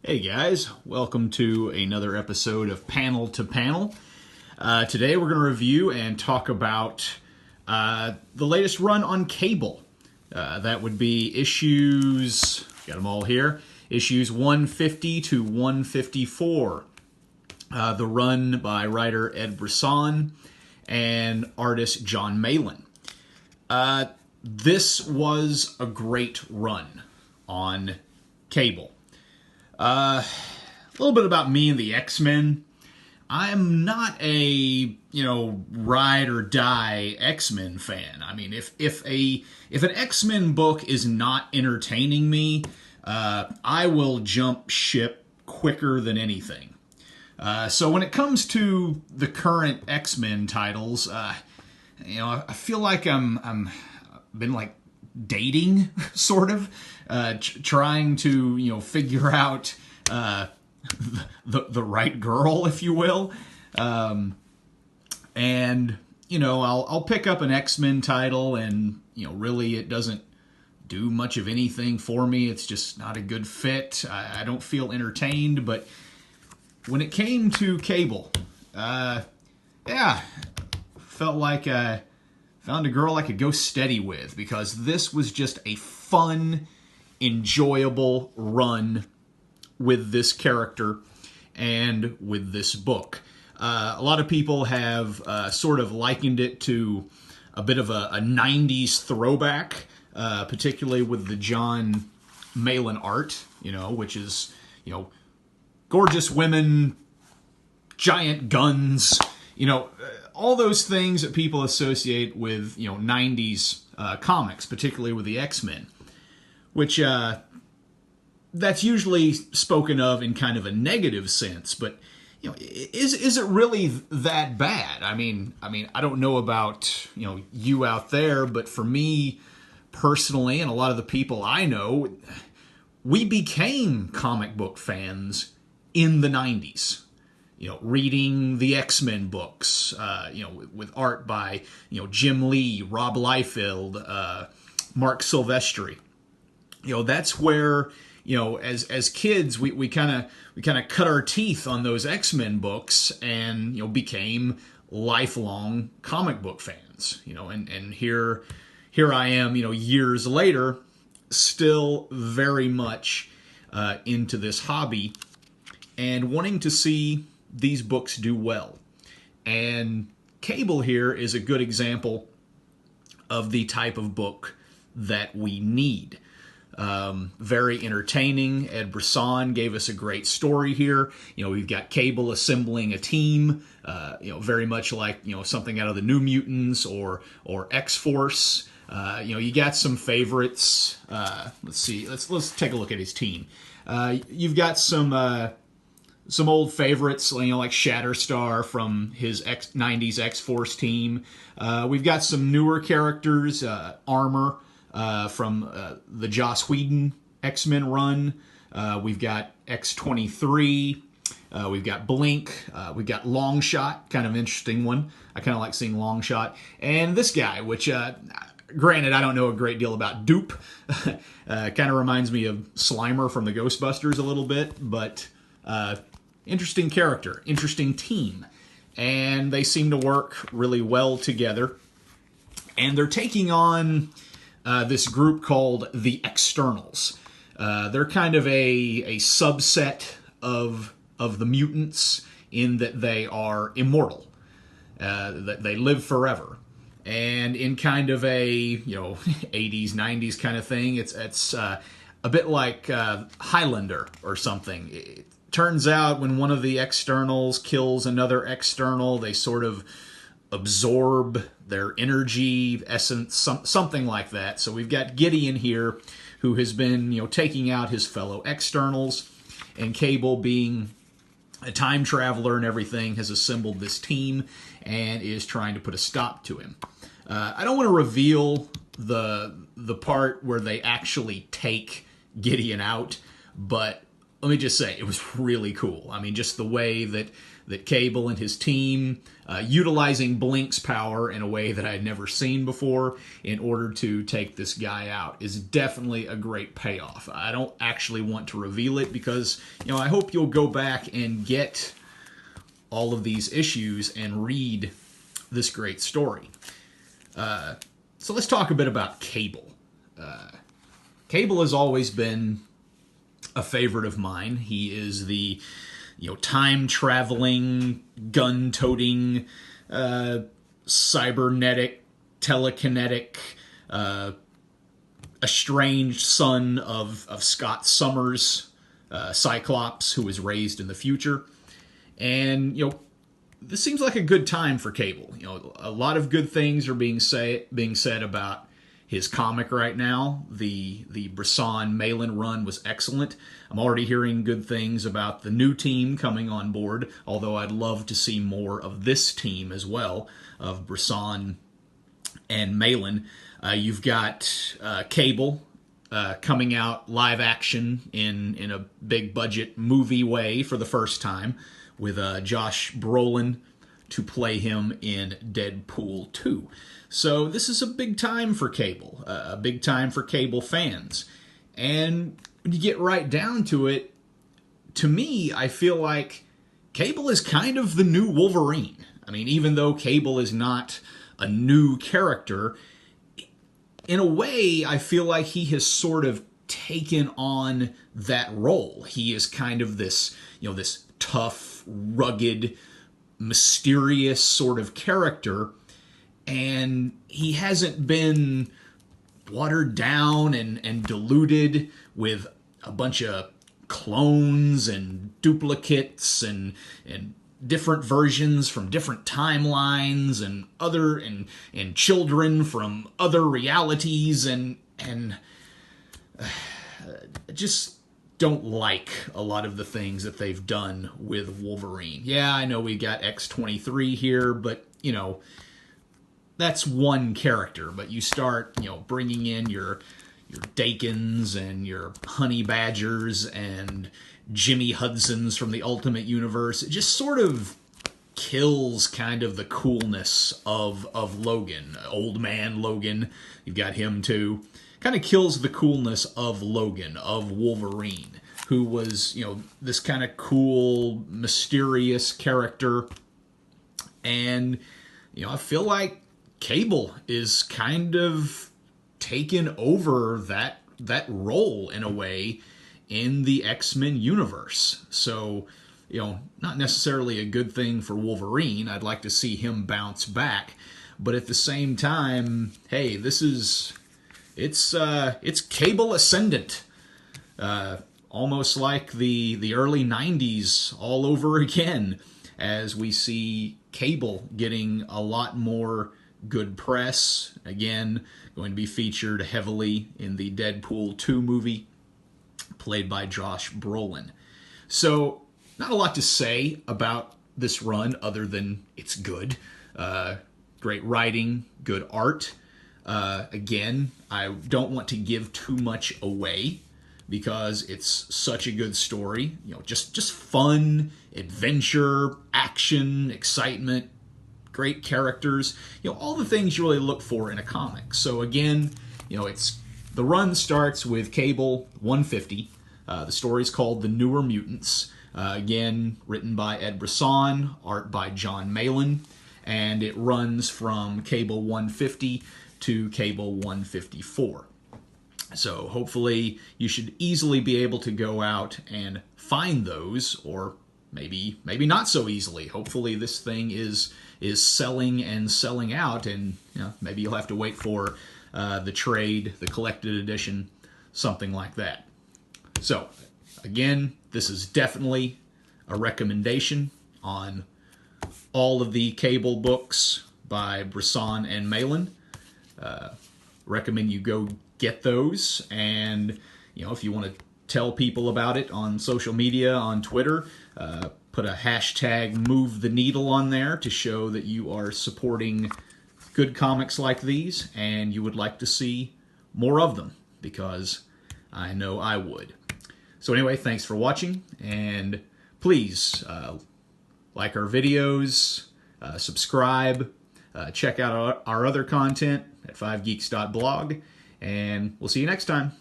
Hey guys, welcome to another episode of Panel to Panel. Today we're going to review and talk about the latest run on Cable. That would be issues, got them all here, issues 150 to 154. The run by writer Ed Brisson and artist John Malin. This was a great run on Cable. A little bit about me and the X-Men. I'm not a, ride or die X-Men fan. I mean, if an X-Men book is not entertaining me, I will jump ship quicker than anything. So when it comes to the current X-Men titles, I feel like I'm been like dating, sort of, trying to figure out the right girl, if you will, and I'll pick up an X-Men title, and really it doesn't do much of anything for me. It's just not a good fit. I don't feel entertained. But when it came to Cable, felt like found a girl I could go steady with, because this was just a fun, enjoyable run with this character and with this book. A lot of people have sort of likened it to a bit of a 90s throwback, particularly with the John Malin art, which is, gorgeous women, giant guns, all those things that people associate with, 90s comics, particularly with the X-Men, which that's usually spoken of in kind of a negative sense. But is it really that bad? I mean, I don't know about you out there, but for me personally, and a lot of the people I know, we became comic book fans in the 90s. Reading the X-Men books, with art by, Jim Lee, Rob Liefeld, Mark Silvestri. That's where, as kids, we kind of cut our teeth on those X-Men books and, became lifelong comic book fans, and here I am, years later, still very much into this hobby and wanting to see these books do well. And Cable here is a good example of the type of book that we need. Very entertaining. Ed Brisson gave us a great story here. We've got Cable assembling a team, very much like, something out of the New Mutants or X-Force. You got some favorites. Let's see. Let's take a look at his team. You've got some old favorites, like Shatterstar from his 90s X-Force team. We've got some newer characters, Armor from the Joss Whedon X-Men run. We've got X-23. We've got Blink. We've got Longshot, kind of interesting one. I kind of like seeing Longshot. And this guy, which, granted, I don't know a great deal about Dupe. Kind of reminds me of Slimer from the Ghostbusters a little bit, but interesting character, interesting team, and they seem to work really well together. And they're taking on this group called the Externals. They're kind of a subset of the mutants in that they are immortal, that they live forever, and in kind of a 80s 90s kind of thing. It's a bit like Highlander or something. Turns out when one of the Externals kills another External, they sort of absorb their energy, essence, something like that. So we've got Gideon here, who has been, taking out his fellow Externals, and Cable, being a time traveler and everything, has assembled this team and is trying to put a stop to him. I don't want to reveal the part where they actually take Gideon out, but let me just say, it was really cool. I mean, just the way that Cable and his team, utilizing Blink's power in a way that I had never seen before in order to take this guy out, is definitely a great payoff. I don't actually want to reveal it because, I hope you'll go back and get all of these issues and read this great story. So let's talk a bit about Cable. Cable has always been a favorite of mine. He is the, time-traveling, gun-toting, cybernetic, telekinetic, estranged son of Scott Summers, Cyclops, who was raised in the future. And, this seems like a good time for Cable. A lot of good things are being said about his comic right now. The Brisson Malin run was excellent. I'm already hearing good things about the new team coming on board, although I'd love to see more of this team as well, of Brisson and Malin. You've got Cable coming out live action in a big budget movie way for the first time, with Josh Brolin to play him in Deadpool 2. So this is a big time for Cable, a big time for Cable fans. And when you get right down to it, to me, I feel like Cable is kind of the new Wolverine. I mean, even though Cable is not a new character, in a way, I feel like he has sort of taken on that role. He is kind of this, this tough, rugged, mysterious sort of character, and he hasn't been watered down and diluted with a bunch of clones and duplicates and different versions from different timelines and and children from other realities and just don't like a lot of the things that they've done with Wolverine. Yeah, I know we got X-23 here, but, that's one character. But you start, bringing in your Dakins and your Honey Badgers and Jimmy Hudsons from the Ultimate Universe. It just sort of kills kind of the coolness of Logan. Old man Logan, you've got him too. Kind of kills the coolness of Logan, of Wolverine, who was, this kind of cool, mysterious character. And, I feel like Cable is kind of taken over that role in a way in the X-Men universe. So, not necessarily a good thing for Wolverine. I'd like to see him bounce back. But at the same time, hey, it's Cable ascendant. Almost like the early 90s all over again, as we see Cable getting a lot more good press. Again, going to be featured heavily in the Deadpool 2 movie, played by Josh Brolin. So, not a lot to say about this run other than it's good. Great writing, good art. Again, I don't want to give too much away because it's such a good story. Just fun, adventure, action, excitement, great characters. All the things you really look for in a comic. So again, the run starts with Cable 150. The story is called The Newer Mutants. Again, written by Ed Brisson, art by John Malin, and it runs from Cable 150 to Cable 154. So hopefully you should easily be able to go out and find those, or maybe not so easily. Hopefully this thing is selling and selling out, and maybe you'll have to wait for the trade, the collected edition, something like that. So again, this is definitely a recommendation on all of the Cable books by Brisson and Malin. Recommend you go get those, and if you want to tell people about it on social media, on Twitter, put a hashtag Move the Needle on there to show that you are supporting good comics like these and you would like to see more of them, because I know I would. So anyway, thanks for watching, and please like our videos, subscribe, check out our other content at 5geeks.blog, and we'll see you next time.